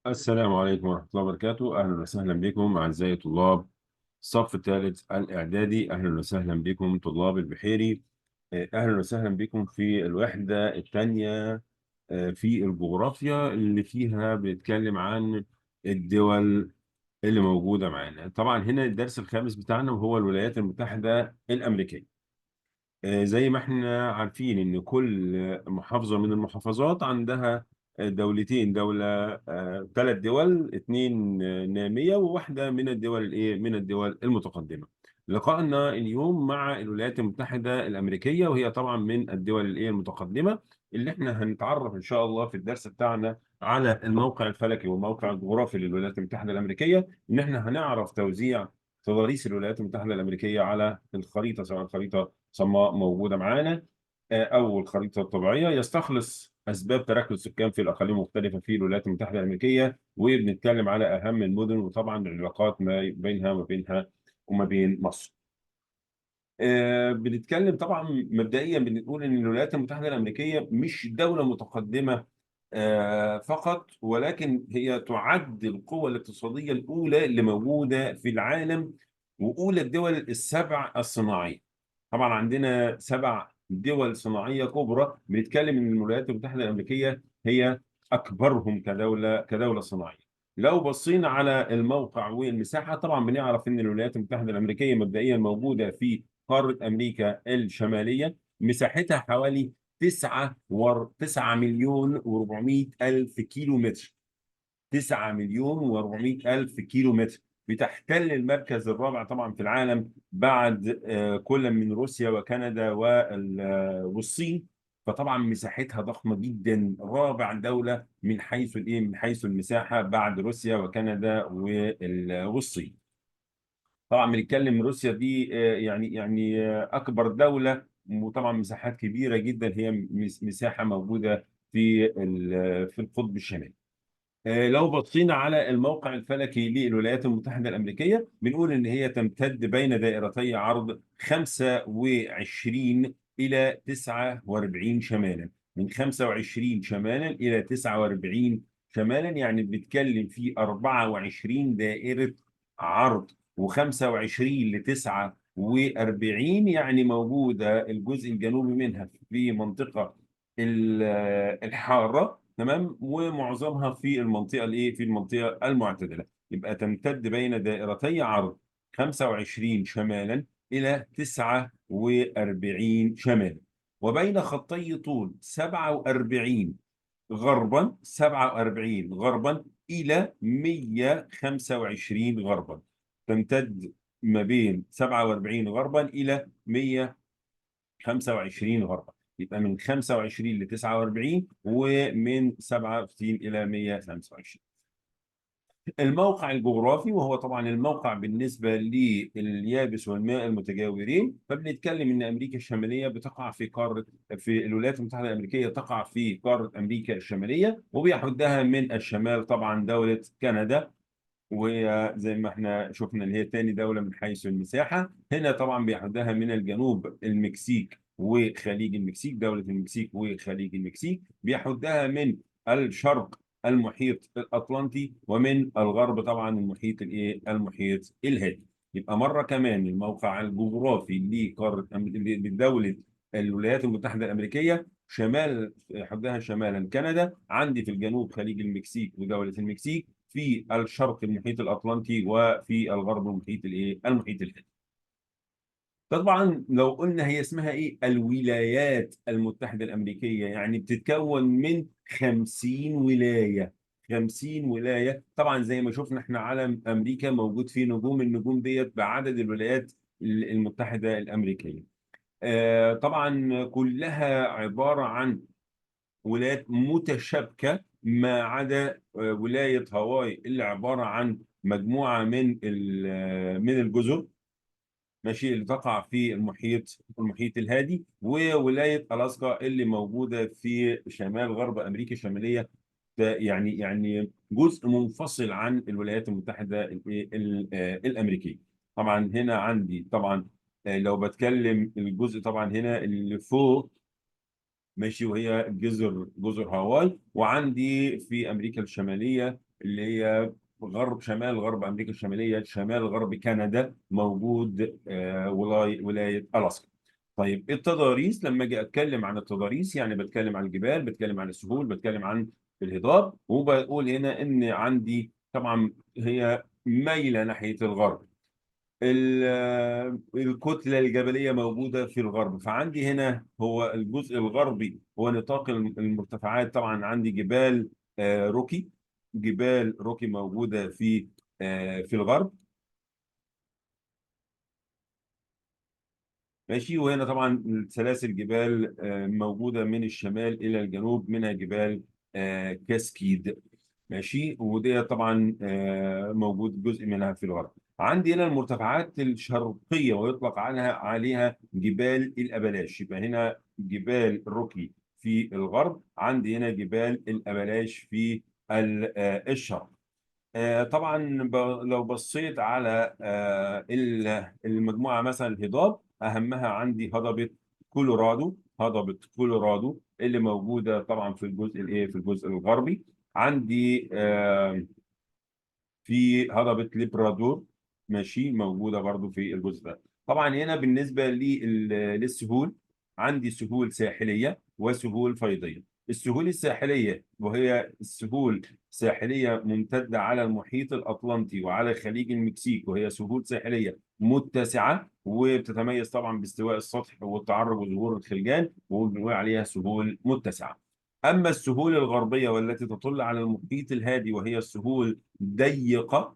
السلام عليكم ورحمة الله وبركاته. أهلا وسهلا بكم أعزائي طلاب الصف الثالث الإعدادي. أهلا وسهلا بكم طلاب البحيري. أهلا وسهلا بكم في الوحدة الثانية في الجغرافيا اللي فيها بنتكلم عن الدول اللي موجودة معانا. طبعا هنا الدرس الخامس بتاعنا وهو الولايات المتحدة الأمريكية. زي ما احنا عارفين ان كل محافظة من المحافظات عندها دولتين، دولة 3 دول، اتنين نامية وواحدة من الدول من الدول المتقدمة. لقائنا اليوم مع الولايات المتحدة الأمريكية، وهي طبعا من الدول المتقدمة، اللي احنا هنتعرف ان شاء الله في الدرس بتاعنا على الموقع الفلكي والموقع الجغرافي للولايات المتحدة الأمريكية. ان احنا هنعرف توزيع تضاريس الولايات المتحدة الأمريكية على الخريطة، سواء الخريطة صماء موجودة معانا أو الخريطة الطبيعية. يستخلص أسباب تركز السكان في الأقاليم المختلفة في الولايات المتحدة الأمريكية، وبنتكلم على أهم المدن وطبعا العلاقات ما بينها وما بين مصر. بنتكلم طبعا مبدئيا بنقول ان الولايات المتحده الامريكيه مش دوله متقدمه فقط، ولكن هي تعد القوه الاقتصاديه الاولى اللي موجوده في العالم، واولى الدول السبع الصناعيه. طبعا عندنا 7 دول صناعيه كبرى، بنتكلم ان الولايات المتحده الامريكيه هي اكبرهم كدوله صناعيه. لو بصينا على الموقع والمساحه، طبعا بنعرف ان الولايات المتحده الامريكيه مبدئيا موجوده في قارة أمريكا الشمالية. مساحتها حوالي 9 مليون و400 ألف كيلو متر. 9 مليون و400 ألف كيلو متر. بتحتل المركز الرابع طبعا في العالم بعد كل من روسيا وكندا والصين. فطبعا مساحتها ضخمة جدا، رابع دولة من حيث من حيث المساحة بعد روسيا وكندا والصين. طبعا بنتكلم روسيا دي اكبر دوله، وطبعا مساحات كبيره جدا، هي مساحه موجوده في القطب الشمالي. لو بصينا على الموقع الفلكي للولايات المتحده الامريكيه، بنقول ان هي تمتد بين دائرتي عرض 25 الى 49 شمالا. من 25 شمالا الى 49 شمالا، يعني بنتكلم في 24 دائره عرض، و25 ل 49 يعني موجوده الجزء الجنوبي منها في منطقه ال- الحاره، تمام، ومعظمها في المنطقه في المنطقه المعتدله. يبقى تمتد بين دائرتي عرض 25 شمالا الى 49 شمالا، وبين خطي طول 47 غربا الى 125 غربا. تمتد ما بين 47 غربا الى 125 غربا. يبقى من 25 ل 49 ومن 67 الى 125. الموقع الجغرافي، وهو طبعا الموقع بالنسبه لليابس والماء المتجاورين، فبنتكلم ان امريكا الشماليه بتقع في الولايات المتحده الامريكيه، تقع في قاره امريكا الشماليه، وبيحدها من الشمال طبعا دوله كندا، وهي زي ما احنا شفنا اللي هي تاني دولة من حيث المساحة. هنا طبعا بيحدها من الجنوب المكسيك وخليج المكسيك، دولة المكسيك وخليج المكسيك. بيحدها من الشرق المحيط الأطلنطي، ومن الغرب طبعا المحيط الهادي. يبقى مرة كمان الموقع الجغرافي لدولة الولايات المتحدة الأمريكية: شمال حدها شمالا كندا، عندي في الجنوب خليج المكسيك ودولة المكسيك، في الشرق المحيط الأطلنطي، وفي الغرب المحيط الهادي. طبعا لو قلنا هي اسمها الولايات المتحدة الأمريكية، يعني بتتكون من 50 ولاية. 50 ولاية. طبعا زي ما شفنا احنا علم أمريكا موجود فيه نجوم، النجوم ديت بعدد الولايات المتحدة الأمريكية. طبعا كلها عبارة عن ولايات متشابكة، ما عدا ولاية هاواي اللي عبارة عن مجموعة من الجزر، ماشي، اللي تقع في المحيط الهادي، وولاية ألاسكا اللي موجودة في شمال غرب أمريكا الشمالية. ده يعني جزء منفصل عن الولايات المتحدة الأمريكية. طبعا هنا عندي طبعا لو بتكلم الجزء طبعا هنا اللي فوق، ماشي، وهي جزر هاواي. وعندي في امريكا الشماليه اللي هي غرب شمال غرب امريكا الشماليه، شمال غرب كندا، موجود ولايه الاسكا. طيب التضاريس، لما اجي اتكلم عن التضاريس يعني بتكلم عن الجبال، بتكلم عن السهول، بتكلم عن الهضاب، وبقول هنا ان عندي طبعا هي مايله ناحيه الغرب. الكتلة الجبلية موجودة في الغرب، فعندي هنا هو الجزء الغربي هو نطاق المرتفعات. طبعا عندي جبال روكي، جبال روكي موجودة في الغرب. ماشي. وهنا طبعا سلاسل جبال موجودة من الشمال إلى الجنوب، منها جبال كاسكيد. ماشي. ودي طبعا موجود جزء منها في الغرب. عندي هنا المرتفعات الشرقية ويطلق عليها جبال الأبلاش. يبقى هنا جبال روكي في الغرب، عندي هنا جبال الأبلاش في الشرق. طبعا لو بصيت على المجموعه مثلا الهضاب، اهمها عندي هضبه كولورادو. هضبه كولورادو اللي موجوده طبعا في الجزء الايه، في الجزء الغربي. عندي في هضبة ليبرادور، ماشي، موجودة برضو في الجزء ده. طبعا هنا بالنسبة للسهول، عندي سهول ساحلية وسهول فيضية. السهول الساحلية وهي السهول ساحلية ممتدة على المحيط الأطلنطي وعلى خليج المكسيك، وهي سهول ساحلية متسعة وبتتميز طبعا باستواء السطح والتعرج وظهور الخلجان، وبنقول عليها سهول متسعة. أما السهول الغربية والتي تطل على المحيط الهادي وهي السهول ضيقة،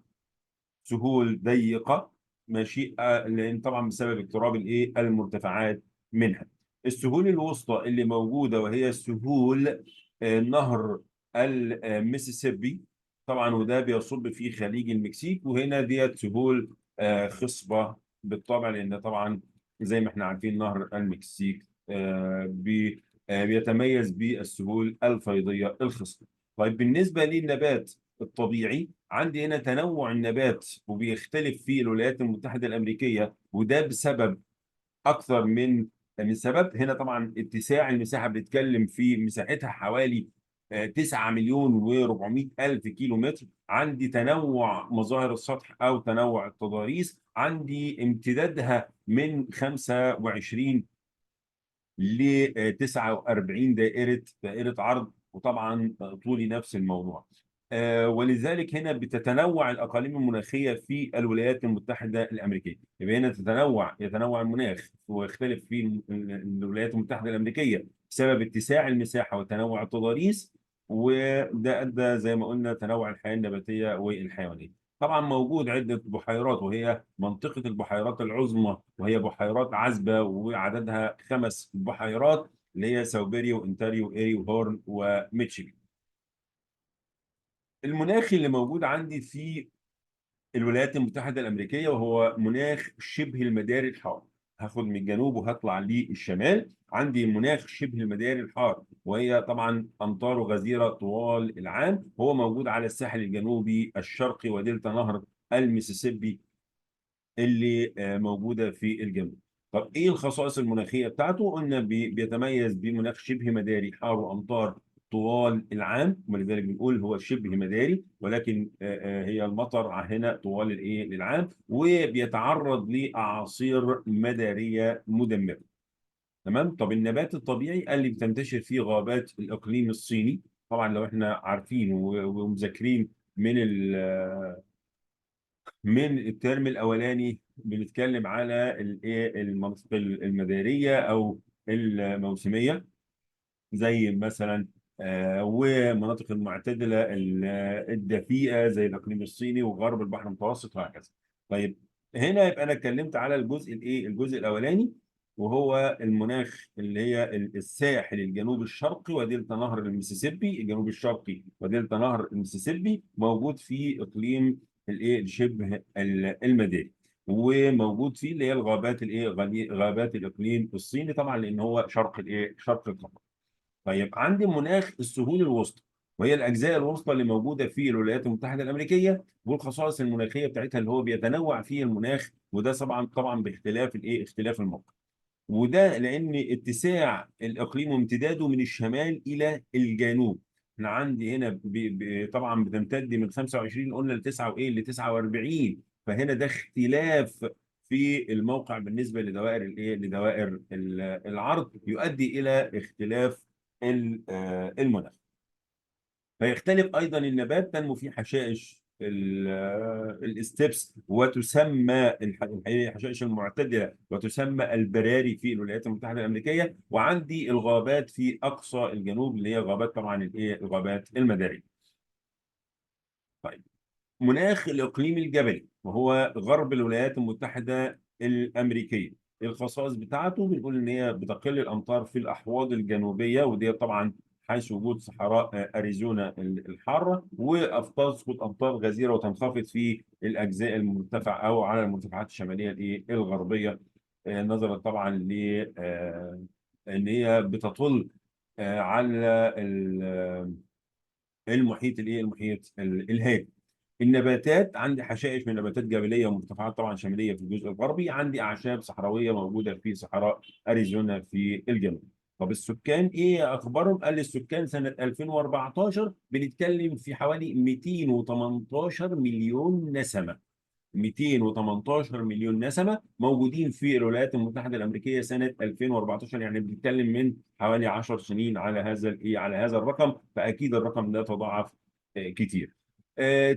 سهول ضيقة، ماشي، لأن طبعا بسبب اقتراب الإيه المرتفعات منها. السهول الوسطى اللي موجودة وهي سهول نهر المسيسيبي طبعا، وده بيصب في خليج المكسيك. وهنا ديت سهول خصبة بالطبع، لأن طبعا زي ما احنا عارفين نهر المكسيك بيتميز بالسهول الفيضية الخصبة. طيب بالنسبة للنبات الطبيعي، عندي هنا تنوع النبات وبيختلف في الولايات المتحدة الأمريكية، وده بسبب أكثر من سبب. هنا طبعا اتساع المساحة، بنتكلم في مساحتها حوالي 9 مليون و400 ألف كيلو متر. عندي تنوع مظاهر السطح أو تنوع التضاريس، عندي امتدادها من 25 ل 49 دائرة عرض، وطبعا طولي نفس الموضوع. ولذلك هنا بتتنوع الأقاليم المناخية في الولايات المتحدة الأمريكية. يبقى هنا يتنوع المناخ ويختلف في الولايات المتحدة الأمريكية بسبب اتساع المساحة وتنوع التضاريس، وده أدى زي ما قلنا تنوع الحياة النباتية والحيوانية. طبعا موجود عدة بحيرات، وهي منطقة البحيرات العظمى، وهي بحيرات عذبة وعددها 5 بحيرات، اللي هي ساوبيري وانتاريو وايري وهورن وميتشيجن. المناخ اللي موجود عندي في الولايات المتحدة الأمريكية وهو مناخ شبه المداري الحار. هاخد من الجنوب وهطلع للشمال، عندي مناخ شبه المداري الحار، وهي طبعا أمطاره غزيرة طوال العام. هو موجود على الساحل الجنوبي الشرقي ودلتا نهر المسيسيبي اللي موجودة في الجنوب. طب ايه الخصائص المناخية بتاعته؟ قلنا بيتميز بمناخ شبه مداري حار وامطار طوال العام، ولذلك بنقول هو شبه مداري، ولكن هي المطر هنا طوال الايه العام، وبيتعرض لاعاصير مدارية مدمرة. تمام. طب النبات الطبيعي قال لي بتنتشر في غابات الاقليم الصيني. طبعا لو احنا عارفين ومذاكرين من الترم الاولاني، بنتكلم على الايه المناطق المداريه او الموسميه، زي مثلا ومناطق المعتدله الدفيئه زي الاقليم الصيني وغرب البحر المتوسط وهكذا. طيب هنا يبقى انا اتكلمت على الجزء الاولاني، وهو المناخ اللي هي الساحل الجنوب الشرقي ودلتا نهر المسيسيبي. الجنوب الشرقي ودلتا نهر المسيسيبي موجود في اقليم شبه المداري، وموجود فيه اللي هي الغابات غابات الاقليم الصيني طبعا، لان هو شرق القاره. طيب عندي مناخ السهول الوسطى، وهي الاجزاء الوسطى اللي موجوده في الولايات المتحده الامريكيه، والخصائص المناخيه بتاعتها اللي هو بيتنوع فيه المناخ، وده طبعا باختلاف اختلاف الموقع. وده لان اتساع الاقليم وامتداده من الشمال الى الجنوب، احنا عندي هنا طبعا بتمتد من 25 قلنا ل 9 وايه ل 49. فهنا ده اختلاف في الموقع بالنسبه لدوائر الايه لدوائر العرض يؤدي الى اختلاف المناخ. فيختلف ايضا النبات تنمو في حشائش الاستبس، وتسمى الحشائش المعتدله وتسمى البراري في الولايات المتحده الامريكيه. وعندي الغابات في اقصى الجنوب اللي هي غابات طبعا الايه الغابات المداريه. طيب، مناخ الاقليم الجبلي وهو غرب الولايات المتحده الامريكيه. الخصائص بتاعته بنقول ان هي بتقل الامطار في الاحواض الجنوبيه، ودي طبعا حيث وجود صحراء اريزونا الحاره، وتسقط امطار غزيره وتنخفض في الاجزاء المرتفعه او على المرتفعات الشماليه الغربيه، نظرا طبعا ل ان هي بتطل على المحيط المحيط الهادي. النباتات عندي حشائش من نباتات جبليه ومرتفعات طبعا شماليه في الجزء الغربي. عندي اعشاب صحراويه موجوده في صحراء اريزونا في الجنوب. طب السكان ايه اخبارهم؟ قال لي السكان سنه 2014 بنتكلم في حوالي 218 مليون نسمه. 218 مليون نسمه موجودين في الولايات المتحده الامريكيه سنه 2014، يعني بنتكلم من حوالي 10 سنين على هذا على هذا الرقم. فاكيد الرقم ده تضاعف كتير.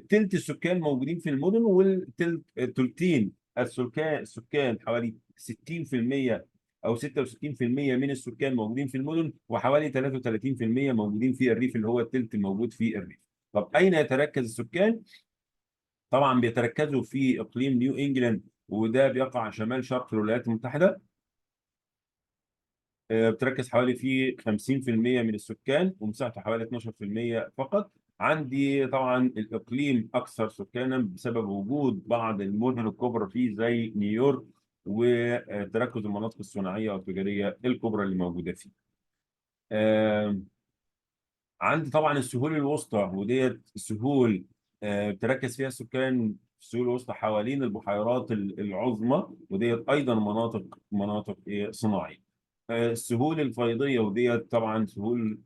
تلت السكان موجودين في المدن، والتلتين السكان حوالي 60% او 66% من السكان موجودين في المدن، وحوالي 33% موجودين في الريف اللي هو التلت الموجود في الريف. طب اين يتركز السكان؟ طبعا بيتركزوا في اقليم نيو انجلاند، وده بيقع شمال شرق الولايات المتحده. بتركز حوالي في 50% من السكان، ومساحته حوالي 12% فقط. عندي طبعا الاقليم اكثر سكانا بسبب وجود بعض المدن الكبرى فيه زي نيويورك، وتركز المناطق الصناعيه والتجاريه الكبرى اللي موجوده فيه. آه، عندي طبعا السهول الوسطى، وديت السهول بتركز فيها السكان في السهول الوسطى حوالين البحيرات العظمى، وديت ايضا مناطق صناعيه. السهول الفيضيه، وديت طبعا سهول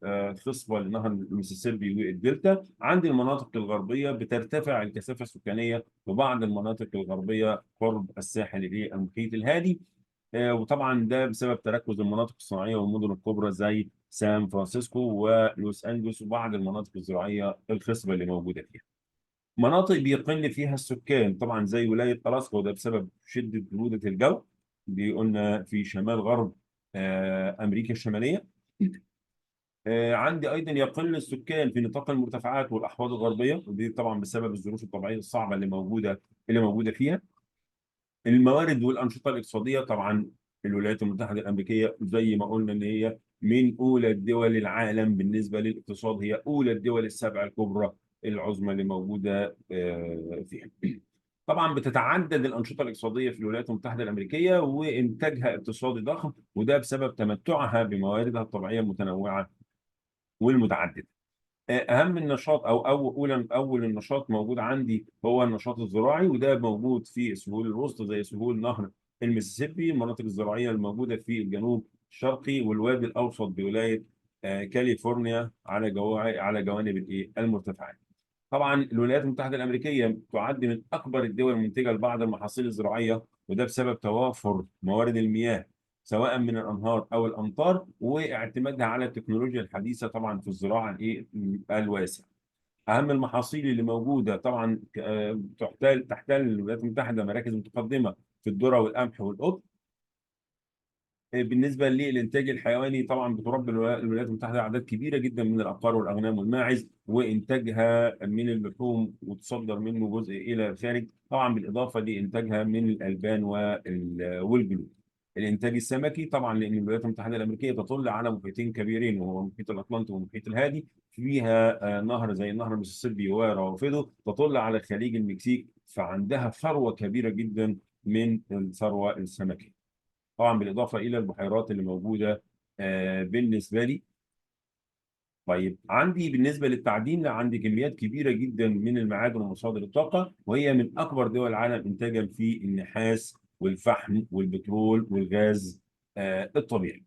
خصبه لنهر المسيسيبي والدلتا. عندي المناطق الغربيه بترتفع الكثافه السكانيه، وبعض المناطق الغربيه قرب الساحل المحيط الهادي. وطبعا ده بسبب تركز المناطق الصناعيه والمدن الكبرى زي سان فرانسيسكو ولوس انجلوس، وبعض المناطق الزراعيه الخصبه اللي موجوده فيها. مناطق بيقل فيها السكان طبعا زي ولايه الاسكا، وده بسبب شده بروده الجو. دي قلنا في شمال غرب امريكا الشماليه. عندي ايضا يقل السكان في نطاق المرتفعات والاحواض الغربيه، ودي طبعا بسبب الظروف الطبيعيه الصعبه اللي موجوده فيها. الموارد والانشطه الاقتصاديه طبعا الولايات المتحده الامريكيه زي ما قلنا ان هي من اولى الدول العالم بالنسبه للاقتصاد، هي اولى الدول السبع الكبرى العظمى اللي موجوده فيها. طبعا بتتعدد الانشطه الاقتصاديه في الولايات المتحده الامريكيه، وانتاجها اقتصادي ضخم، وده بسبب تمتعها بمواردها الطبيعيه المتنوعه والمتعدده. اهم النشاط اول النشاط موجود عندي هو النشاط الزراعي، وده موجود في السهول الوسطى زي سهول نهر المسيسيبي. المناطق الزراعيه الموجوده في الجنوب الشرقي والوادي الاوسط بولايه كاليفورنيا على جوانب المرتفعات. طبعا الولايات المتحده الامريكيه تعد من اكبر الدول المنتجه لبعض المحاصيل الزراعيه، وده بسبب توافر موارد المياه سواء من الانهار او الامطار، واعتمادها على التكنولوجيا الحديثه طبعا في الزراعه الواسعه. اهم المحاصيل اللي موجوده طبعا تحتل الولايات المتحده مراكز متقدمه في الذره والقمح والقطن. بالنسبه للانتاج الحيواني طبعا بتربي الولايات المتحده اعداد كبيره جدا من الابقار والاغنام والماعز، وانتاجها من اللحوم وتصدر منه جزء الى الخارج، طبعا بالاضافه لانتاجها من الالبان والجلود. الانتاج السمكي طبعا لان الولايات المتحده الامريكيه تطل على محيطين كبيرين، وهو المحيط الاطلنطي والمحيط الهادي. فيها نهر زي نهر المسيسيبي وروافده تطل على خليج المكسيك، فعندها ثروه كبيره جدا من الثروه السمكيه، طبعا بالاضافه الى البحيرات اللي موجوده بالنسبه لي. طيب عندي بالنسبه للتعدين، لا عندي كميات كبيره جدا من المعادن ومصادر الطاقه، وهي من اكبر دول العالم انتاجا في النحاس والفحم والبترول والغاز الطبيعي.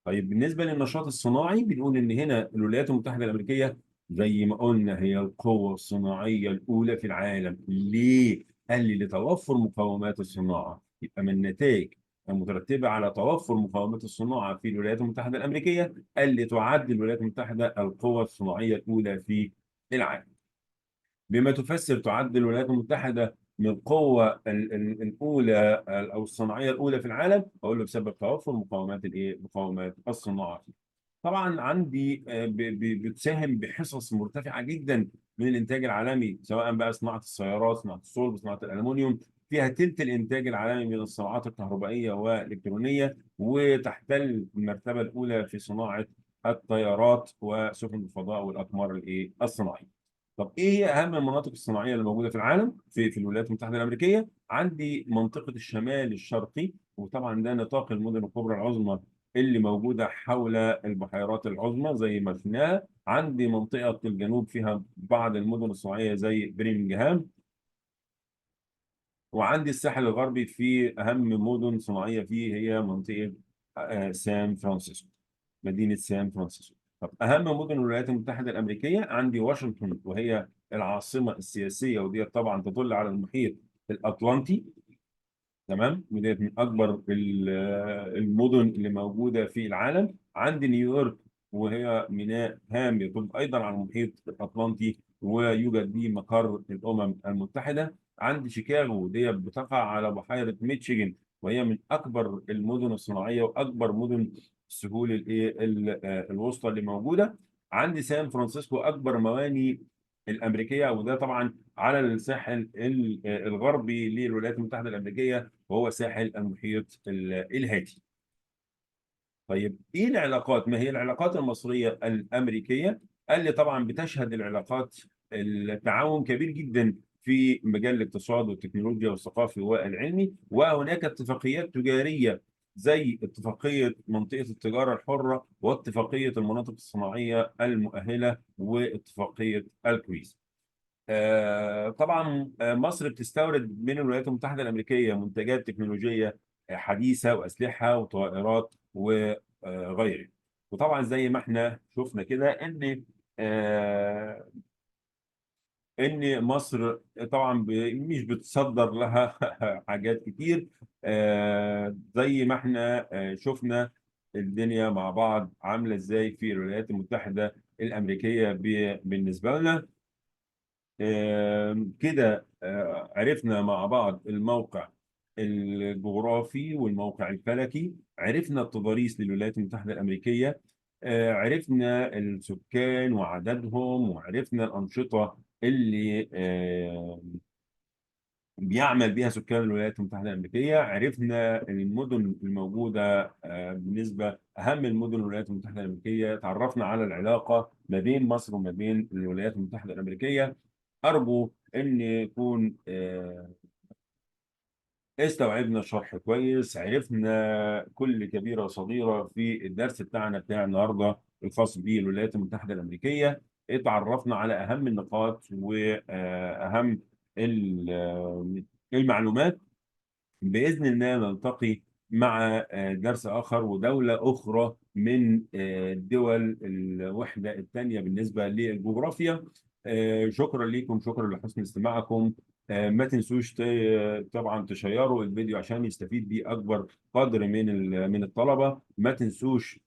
طيب بالنسبه للنشاط الصناعي بنقول ان هنا الولايات المتحده الامريكيه زي ما قلنا هي القوه الصناعيه الاولى في العالم. ليه؟ قال لي لتوفر مقومات الصناعه. يبقى من النتائج المترتبه على توفر مقومات الصناعه في الولايات المتحده الامريكيه، قال لي تعد الولايات المتحده القوه الصناعيه الاولى في العالم. بما تفسر تعد الولايات المتحدة من القوة الأولى أو الصناعية الأولى في العالم؟ أقول له بسبب توفر مقومات الإيه؟ مقومات الصناعة. طبعا عندي بتساهم بحصص مرتفعة جدا من الإنتاج العالمي، سواء بقى صناعة السيارات، صناعة الصلب، صناعة الألمنيوم. فيها تلت الإنتاج العالمي من الصناعات الكهربائية والإلكترونية، وتحتل المرتبة الأولى في صناعة الطيارات وسفن الفضاء والأقمار الإيه؟ الصناعية. طب ايه هي اهم المناطق الصناعيه اللي موجوده في العالم في الولايات المتحده الامريكيه؟ عندي منطقه الشمال الشرقي، وطبعا ده نطاق المدن الكبرى العظمى اللي موجوده حول البحيرات العظمى زي ما شفناها. عندي منطقه الجنوب فيها بعض المدن الصناعيه زي بريمنجهام. وعندي الساحل الغربي في اهم مدن صناعيه فيه هي منطقه سان فرانسيسكو، مدينه سان فرانسيسكو. طب اهم مدن الولايات المتحده الامريكيه عندي واشنطن، وهي العاصمه السياسيه، ودي طبعا تطل على المحيط الاطلنطي. تمام، وديت من اكبر المدن اللي موجوده في العالم. عندي نيويورك، وهي ميناء هام يطل ايضا على المحيط الاطلنطي، ويوجد به مقر الامم المتحده. عندي شيكاغو، دي بتقع على بحيره ميتشيجن، وهي من اكبر المدن الصناعيه واكبر مدن السهول الوسطى اللي موجوده. عندي سان فرانسيسكو، اكبر مواني الامريكيه، وده طبعا على الساحل الغربي للولايات المتحده الامريكيه، وهو ساحل المحيط الهادي. طيب ايه العلاقات؟ ما هي العلاقات المصريه الامريكيه؟ قال لي طبعا بتشهد العلاقات التعاون كبير جدا في مجال الاقتصاد والتكنولوجيا والثقافي والعلمي، وهناك اتفاقيات تجاريه زي اتفاقيه منطقه التجاره الحره، واتفاقيه المناطق الصناعيه المؤهله، واتفاقيه الكويز. طبعا مصر بتستورد من الولايات المتحدة الأمريكية منتجات تكنولوجية حديثة وأسلحة وطائرات وغيره. وطبعا زي ما احنا شفنا كده ان مصر طبعا مش بتصدر لها حاجات كتير. زي ما احنا شفنا الدنيا مع بعض عاملة ازاي في الولايات المتحدة الأمريكية بالنسبة لنا. كده عرفنا مع بعض الموقع الجغرافي والموقع الفلكي، عرفنا التضاريس للولايات المتحدة الأمريكية، عرفنا السكان وعددهم، وعرفنا الأنشطة اللي بيعمل بها سكان الولايات المتحدة الأمريكية، عرفنا المدن الموجودة بالنسبة أهم المدن الولايات المتحدة الأمريكية، تعرفنا على العلاقة ما بين مصر وما بين الولايات المتحدة الأمريكية. أرجو أن يكون استوعبنا الشرح كويس، عرفنا كل كبيرة وصغيرة في الدرس بتاعنا بتاع النهاردة الخاص بالولايات المتحدة الأمريكية. اتعرفنا على أهم النقاط وأهم المعلومات. بإذن الله نلتقي مع درس آخر ودولة أخرى من دول الوحدة الثانية بالنسبة للجغرافيا. شكرا لكم، شكرا لحسن استماعكم. ما تنسوش طبعا تشيروا الفيديو عشان يستفيد بيه أكبر قدر من الطلبة. ما تنسوش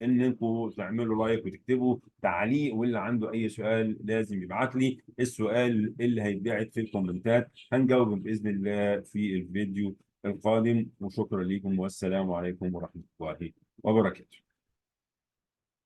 انكم تعملوا لايك وتكتبوا تعليق، واللي عنده اي سؤال لازم يبعت لي السؤال اللي هيتبعت في الكومنتات، هنجاوب باذن الله في الفيديو القادم. وشكرا لكم والسلام عليكم ورحمه الله وبركاته.